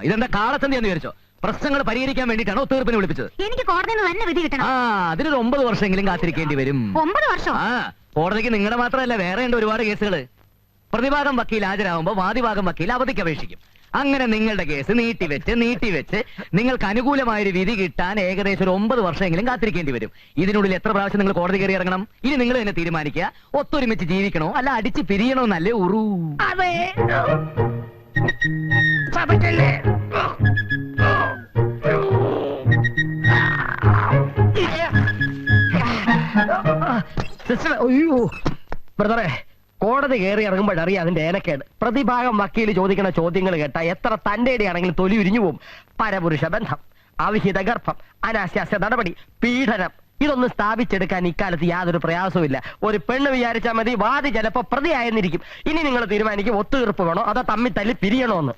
ഇതെന്താ കാളസന്ധി എന്ന് വിചാരിച്ചോ? പ്രശ്നങ്ങൾ പരിഹരിക്കാൻ വേണ്ടിയിട്ടാണ് ഒത്തുതീർപ്പിനെ വിളിപ്പിച്ചത്. എനിക്ക് കോടതിയിൽ നിന്ന് തന്നെ വിധി കിട്ടണം. അതിനൊരു 9 വർഷമെങ്കിലും കാത്തിരിക്കേണ്ടി വരും. 9 വർഷം? കോടതിക്ക് നിങ്ങളുടെ മാത്രമല്ല, വേറെ ഉണ്ട് ഒരുപാട് കേസുകൾ. പ്രതിഭാഗം വക്കീൽ ഹാജരാകുമ്പോൾ വാദിഭാഗം വക്കീൽ അവധിക്ക് അപേക്ഷിക്കും. അങ്ങനെ നിങ്ങളുടെ കേസ് നീട്ടിവെച്ച് നിങ്ങൾക്ക് അനുകൂലമായൊരു വിധി കിട്ടാൻ ഏകദേശം ഒരു 9 വർഷമെങ്കിലും കാത്തിരിക്കേണ്ടി വരും. ഇതിനുള്ളിൽ എത്ര പ്രാവശ്യം നിങ്ങൾ കോടതി കയറി ഇറങ്ങണം? ഇനി നിങ്ങൾ തന്നെ തീരുമാനിക്കുക. ഒത്തൊരുമിച്ച് ജീവിക്കണോ അല്ല അടിച്ച് പിരിയണോ എന്നല്ലേ ഉറൂ. ബ്രദറെ, കോടതി കയറി ഇറങ്ങുമ്പോഴറിയാം അതിന്റെ ഏനക്കേട്. പ്രതിഭാഗം വക്കീൽ ചോദിക്കുന്ന ചോദ്യങ്ങൾ കേട്ടാ എത്ര തന്റെയാണെങ്കിലും തൊലി ഉരിഞ്ഞു പോവും. പരപുരുഷ ബന്ധം, അവിഹിത ഗർഭം, അനാശാസ്യ നടപടി, പീഡനം, ഇതൊന്നും സ്ഥാപിച്ചെടുക്കാൻ ഇക്കാലത്ത് യാതൊരു പ്രയാസവുമില്ല. ഒരു പെണ്ണ് വിചാരിച്ചാൽ മതി, വാദി ചിലപ്പോ പ്രതിയായെന്നിരിക്കും. ഇനി നിങ്ങൾ തീരുമാനിക്കും ഒത്തുതീർപ്പ് വേണോ അതോ തമ്മിൽ തല്ലി പിരിയണോന്ന്.